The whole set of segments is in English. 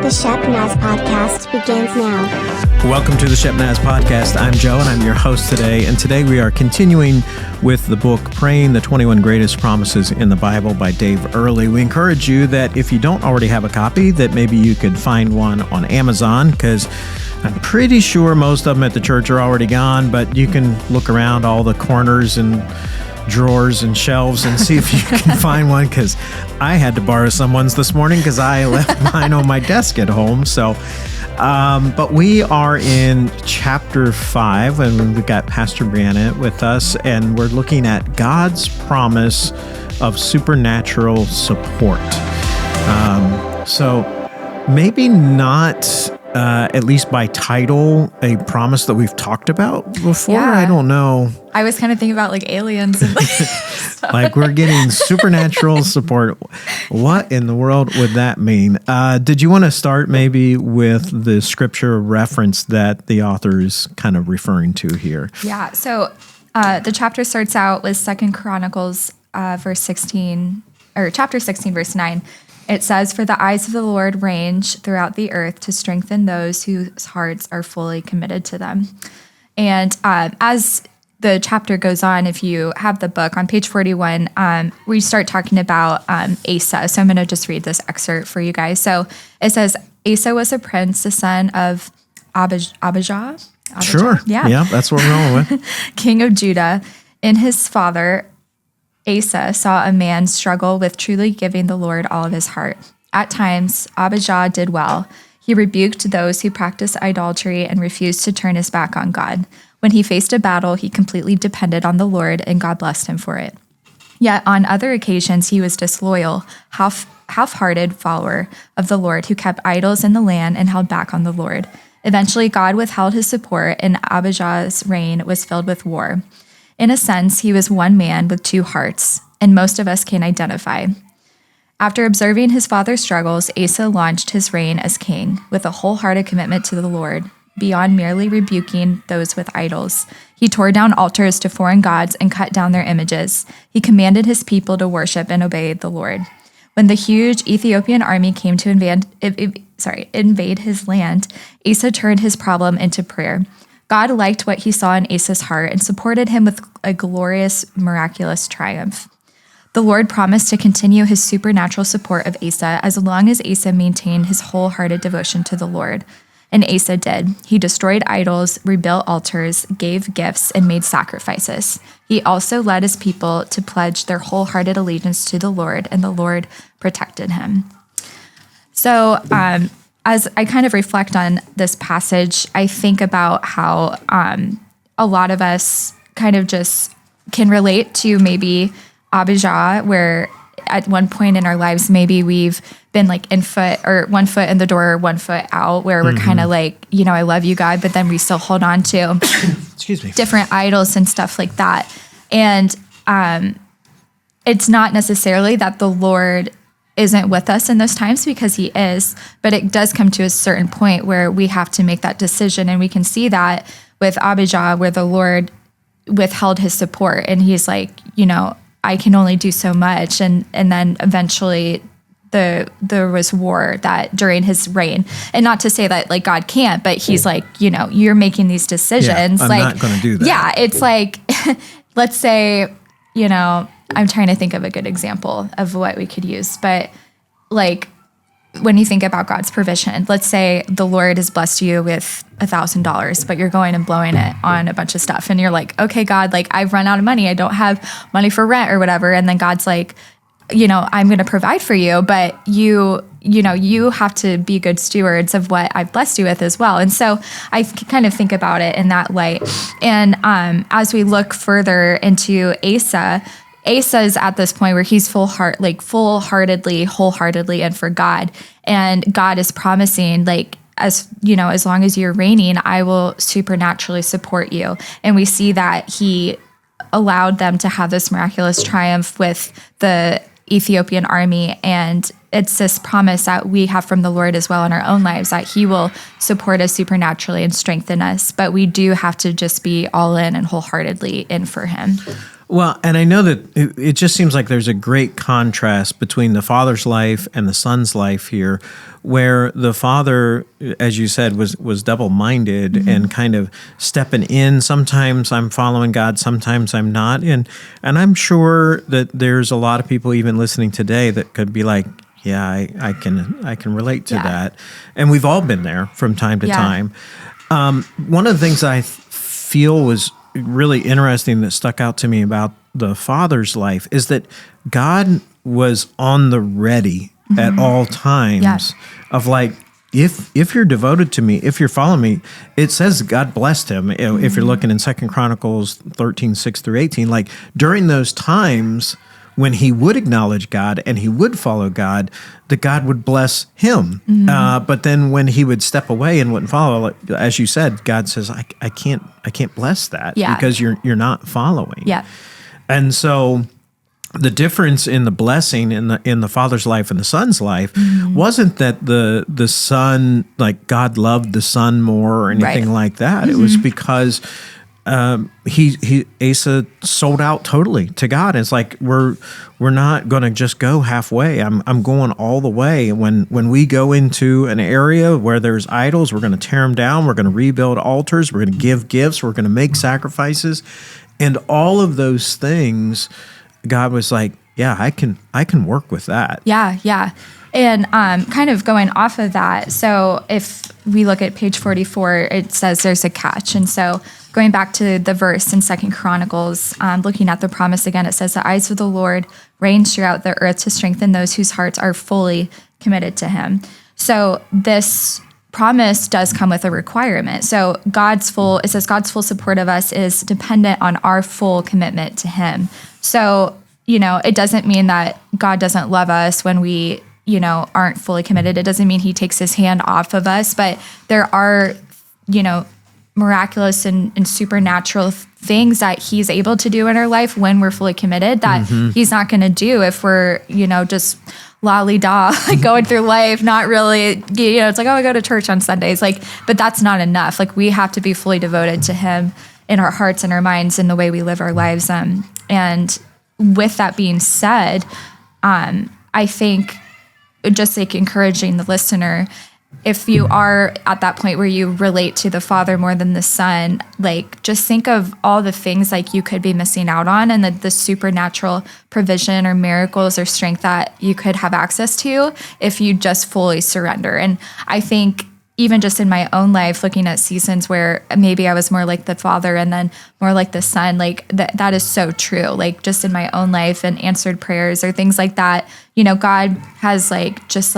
The Shepnaz Podcast begins now. Welcome to the Shepnaz Podcast. I'm Joe, and I'm your host today. And today we are continuing with the book, Praying the 21 Greatest Promises in the Bible by Dave Earley. We encourage you that if you don't already have a copy, that maybe you could find one on Amazon, because I'm pretty sure most of them at the church are already gone, but you can look around all the corners and drawers and shelves and see if you can find one, because I had to borrow someone's this morning because I left mine on my desk at home. So, but we are in chapter 5, and we've got Pastor Bryanna with us, and we're looking at God's promise of supernatural support. So maybe not, at least by title, a promise that we've talked about before. Yeah. I don't know. I was kind of thinking about like aliens and like we're getting supernatural support. What in the world would that mean? Did you want to start maybe with the scripture reference that the author is kind of referring to here? Yeah. So the chapter starts out with 2 Chronicles verse 16, or chapter 16, verse 9. It says, "For the eyes of the Lord range throughout the earth to strengthen those whose hearts are fully committed to them." And as the chapter goes on, if you have the book on page 41, we start talking about Asa. So I'm going to just read this excerpt for you guys. So it says, "Asa was a prince, the son of Abijah." Sure. Yeah, that's what we're rolling with. "King of Judah. In his father Asa saw a man struggle with truly giving the Lord all of his heart. At times, Abijah did well. He rebuked those who practiced idolatry and refused to turn his back on God. When he faced a battle, he completely depended on the Lord, and God blessed him for it. Yet on other occasions, he was disloyal, half-hearted follower of the Lord who kept idols in the land and held back on the Lord. Eventually, God withheld his support, and Abijah's reign was filled with war. In a sense, he was one man with two hearts, and most of us can identify. After observing his father's struggles, Asa launched his reign as king with a wholehearted commitment to the Lord, beyond merely rebuking those with idols. He tore down altars to foreign gods and cut down their images. He commanded his people to worship and obey the Lord. When the huge Ethiopian army came to invade his land, Asa turned his problem into prayer. God liked what he saw in Asa's heart and supported him with a glorious, miraculous triumph. The Lord promised to continue his supernatural support of Asa as long as Asa maintained his wholehearted devotion to the Lord. And Asa did. He destroyed idols, rebuilt altars, gave gifts, and made sacrifices. He also led his people to pledge their wholehearted allegiance to the Lord, and the Lord protected him." So, as I kind of reflect on this passage, I think about how a lot of us kind of just can relate to maybe Abijah, where at one point in our lives, maybe we've been like one foot in the door, 1 foot out, where we're kind of like, I love you, God, but then we still hold on to Excuse me. different idols and stuff like that. And it's not necessarily that the Lord isn't with us in those times, because he is, but it does come to a certain point where we have to make that decision. And we can see that with Abijah, where the Lord withheld his support, and he's like, I can only do so much. And then eventually there was war that during his reign, and not to say that like God can't, but he's like, you're making these decisions. Yeah, I'm not going to do that. Yeah. It's like, let's say, I'm trying to think of a good example of what we could use, but like when you think about God's provision, let's say the Lord has blessed you with $1,000, but you're going and blowing it on a bunch of stuff. And you're like, okay, God, like I've run out of money. I don't have money for rent or whatever. And then God's like, I'm going to provide for you, but you have to be good stewards of what I've blessed you with as well. And so I kind of think about it in that light. And as we look further into Asa's at this point where he's wholeheartedly in for God. And God is promising, like, as long as you're reigning, I will supernaturally support you. And we see that he allowed them to have this miraculous triumph with the Ethiopian army. And it's this promise that we have from the Lord as well in our own lives, that he will support us supernaturally and strengthen us. But we do have to just be all in and wholeheartedly in for him. Well, and I know that it just seems like there's a great contrast between the father's life and the son's life here, where the father, as you said, was double-minded and kind of stepping in. Sometimes I'm following God, sometimes I'm not. And I'm sure that there's a lot of people even listening today that could be like, yeah, I can relate to that. And we've all been there from time to time. One of the things I feel was really interesting that stuck out to me about the father's life is that God was on the ready at all times of like, if you're devoted to me, if you're following me, it says God blessed him. If you're looking in 2 Chronicles 13, 6 through 18, like during those times when he would acknowledge God and he would follow God, that God would bless him. But then when he would step away and wouldn't follow, as you said, God says, I can't bless that because you're not following. Yeah. And so the difference in the blessing in the father's life and the son's life wasn't that the son, like God loved the son more or anything like that. It was because Asa sold out totally to God. It's like we're not going to just go halfway. I'm going all the way. When we go into an area where there's idols, we're going to tear them down. We're going to rebuild altars. We're going to give gifts. We're going to make sacrifices, and all of those things. God was like, yeah, I can work with that. Yeah. And kind of going off of that, so if we look at page 44, it says there's a catch. And so going back to the verse in 2 Chronicles, looking at the promise again, it says, the eyes of the Lord range throughout the earth to strengthen those whose hearts are fully committed to him. So this promise does come with a requirement. So God's full support of us is dependent on our full commitment to him. So, it doesn't mean that God doesn't love us when we, aren't fully committed. It doesn't mean he takes his hand off of us, but there are, miraculous and supernatural things that he's able to do in our life when we're fully committed that he's not going to do if we're, just lolly-da, like going through life, not really, it's like, oh, I go to church on Sundays. Like, but that's not enough. Like we have to be fully devoted to him in our hearts and our minds and the way we live our lives. And with that being said, I think just like encouraging the listener, if you are at that point where you relate to the father more than the son, like just think of all the things like you could be missing out on and the supernatural provision or miracles or strength that you could have access to if you just fully surrender. And I think even just in my own life, looking at seasons where maybe I was more like the father and then more like the son, like that is so true. Like just in my own life and answered prayers or things like that, God has just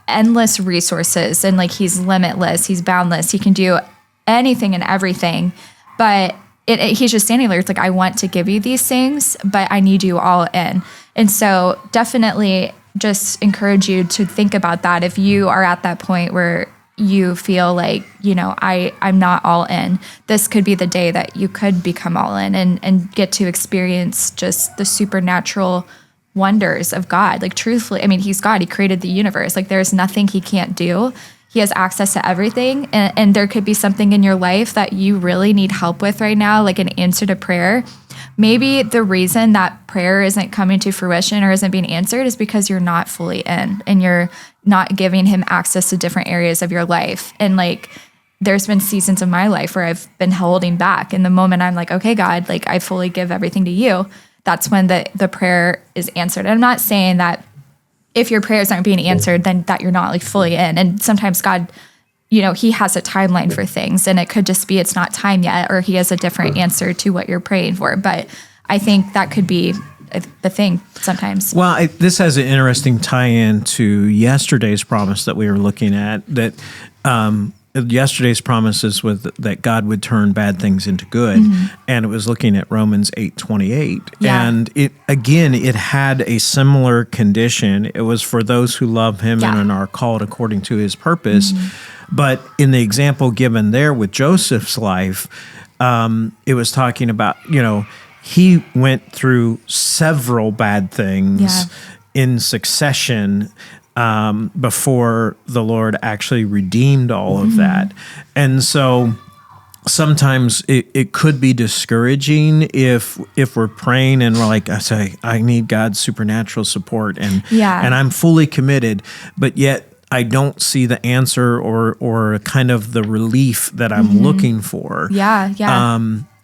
endless resources and like he's limitless, he's boundless, he can do anything and everything. But he's just standing there. It's like, I want to give you these things, but I need you all in. And so definitely just encourage you to think about that. If you are at that point where you feel like, I'm not all in, this could be the day that you could become all in and get to experience just the supernatural wonders of God. Like truthfully, I mean, he's God, he created the universe. Like there's nothing he can't do. He has access to everything. And there could be something in your life that you really need help with right now, like an answer to prayer. Maybe the reason that prayer isn't coming to fruition or isn't being answered is because you're not fully in and you're not giving him access to different areas of your life. And like, there's been seasons of my life where I've been holding back. And the moment I'm like, okay, God, like I fully give everything to you, that's when the prayer is answered. And I'm not saying that if your prayers aren't being answered, then that you're not like fully in. And sometimes God, he has a timeline for things and it could just be, it's not time yet, or he has a different answer to what you're praying for. But I think that could be the thing sometimes. Well, this has an interesting tie-in to yesterday's promise that we were looking at, that yesterday's promises was that God would turn bad things into good, and it was looking at Romans 8:28, and it had a similar condition. It was for those who love him and are called according to his purpose. But in the example given there with Joseph's life, it was talking about, he went through several bad things in succession before the Lord actually redeemed all of that. And so sometimes it could be discouraging if we're praying and we're like, I say, I need God's supernatural support and I'm fully committed, but yet I don't see the answer or kind of the relief that I'm looking for.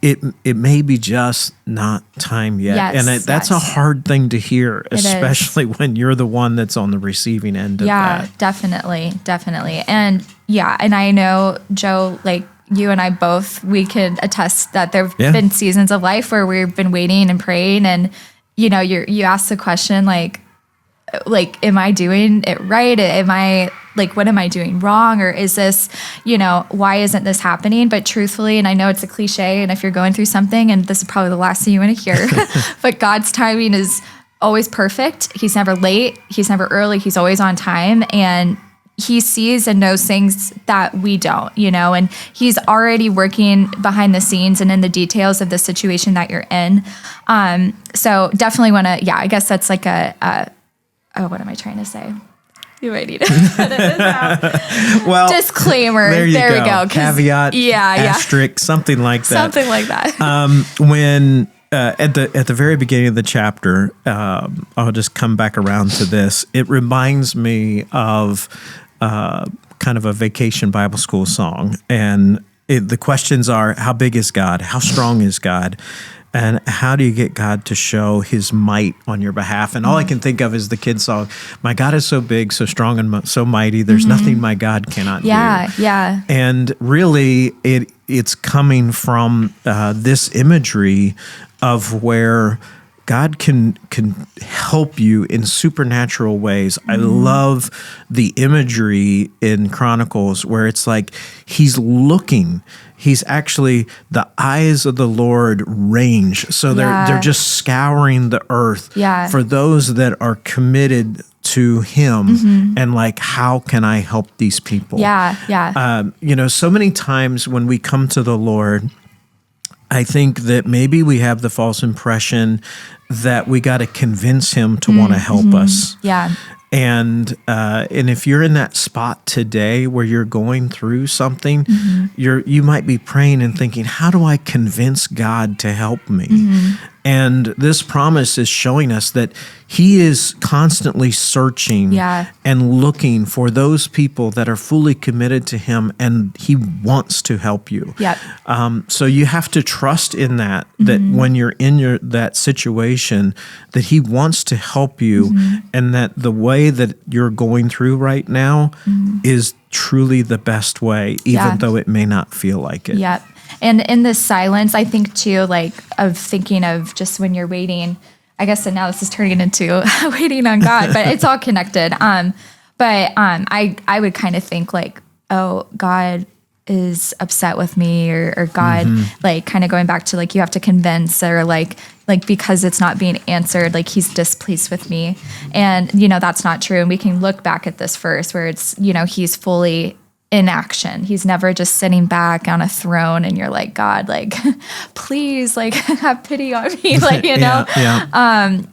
It may be just not time yet. Yes, and that's a hard thing to hear, especially when you're the one that's on the receiving end of that. Yeah, definitely. And and I know, Joe, like you and I both, we can attest that there have been seasons of life where we've been waiting and praying, and you ask the question like, am I doing it right? Am I like, what am I doing wrong? Or is this, why isn't this happening? But truthfully, and I know it's a cliche, and if you're going through something, and this is probably the last thing you want to hear, but God's timing is always perfect. He's never late. He's never early. He's always on time. And he sees and knows things that we don't, and he's already working behind the scenes and in the details of the situation that you're in. So definitely want to, I guess that's like what am I trying to say? You might need to edit this out. Well, disclaimer. There we go. Caveat. Asterisk. Something like that. Something like that. When at the very beginning of the chapter, I'll just come back around to this. It reminds me of kind of a vacation Bible school song, and the questions are: how big is God? How strong is God? And how do you get God to show his might on your behalf? And all I can think of is the kid's song, my God is so big, so strong, and so mighty, there's nothing my God cannot do. Yeah. And really, it's coming from this imagery of where God can help you in supernatural ways. I love the imagery in Chronicles where it's like he's looking. He's actually, the eyes of the Lord range. So they're just scouring the earth for those that are committed to him and like, how can I help these people? So many times when we come to the Lord, I think that maybe we have the false impression that we got to convince him to want to help us. And if you're in that spot today where you're going through something, you might be praying and thinking, how do I convince God to help me? And this promise is showing us that he is constantly searching and looking for those people that are fully committed to him, and he wants to help you. So you have to trust in that when you're in that situation, that he wants to help you, and that the way that you're going through right now is truly the best way, even though it may not feel like it. And in this silence, I think too, like of thinking of just when you're waiting, I guess that now this is turning into waiting on God, but it's all connected. I would kind of think like, oh, God is upset with me, or God, like kind of going back to like, you have to convince, or like because it's not being answered, like he's displeased with me. And, that's not true. And we can look back at this verse where it's, he's fully in action. He's never just sitting back on a throne and you're like, God, like, please, like, have pity on me, like,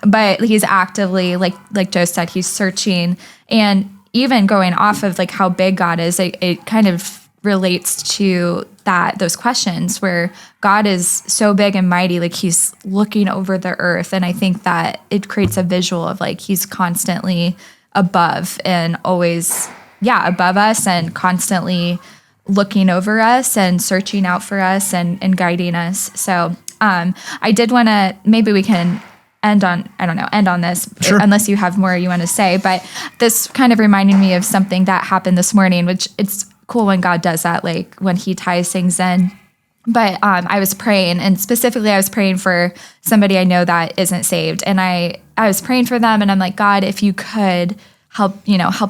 but he's actively, like Joe said, he's searching. And even going off of like how big God is, it kind of relates to those questions where God is so big and mighty, like he's looking over the earth. And I think that it creates a visual of like, he's constantly above and always above us, and constantly looking over us and searching out for us and guiding us. So I did want to, maybe we can end on this, unless you have more you want to say, but this kind of reminded me of something that happened this morning, which it's cool when God does that, like when he ties things in. But I was praying, and specifically I was praying for somebody I know that isn't saved. And I was praying for them, and I'm like, God, if you could help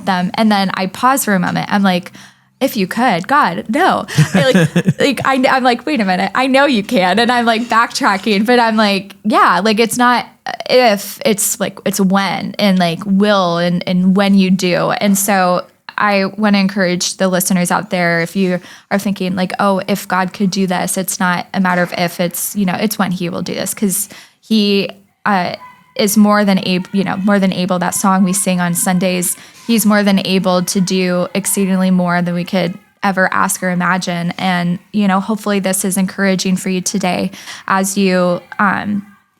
them. And then I pause for a moment. I'm like, if you could, God, no. I'm like, wait a minute. I know you can. And I'm like backtracking, but I'm like, like it's not if, it's like, it's when, and like will, and when you do. And so I want to encourage the listeners out there, if you are thinking like, oh, if God could do this, it's not a matter of if, it's, it's when he will do this, because he is more than able, that song we sing on Sundays, he's more than able to do exceedingly more than we could ever ask or imagine. And, hopefully this is encouraging for you today as you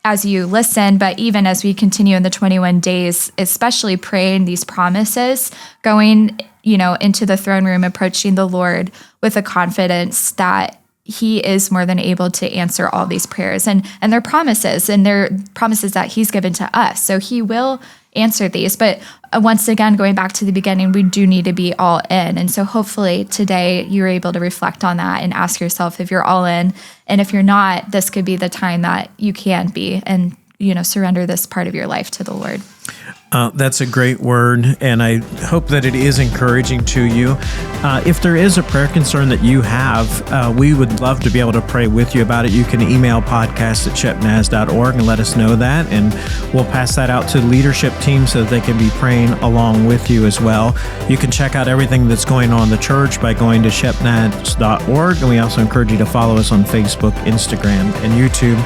listen, but even as we continue in the 21 days, especially praying these promises, going, into the throne room, approaching the Lord with a confidence that He is more than able to answer all these prayers, and they're promises, and they're promises that He's given to us. So He will answer these. But once again, going back to the beginning, we do need to be all in. And so hopefully today you're able to reflect on that and ask yourself if you're all in. And if you're not, this could be the time that you can be and, surrender this part of your life to the Lord. That's a great word, and I hope that it is encouraging to you. If there is a prayer concern that you have, we would love to be able to pray with you about it. You can email podcast@shepnaz.org and let us know that, and we'll pass that out to the leadership team so that they can be praying along with you as well. You can check out everything that's going on in the church by going to shepnaz.org, and we also encourage you to follow us on Facebook, Instagram, and YouTube.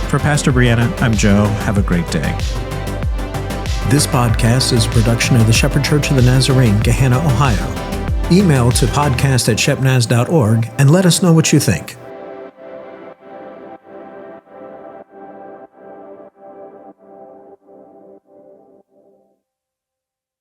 For Pastor Bryanna, I'm Joe. Have a great day. This podcast is a production of the Shepherd Church of the Nazarene, Gahanna, Ohio. Email to podcast@shepnaz.org and let us know what you think.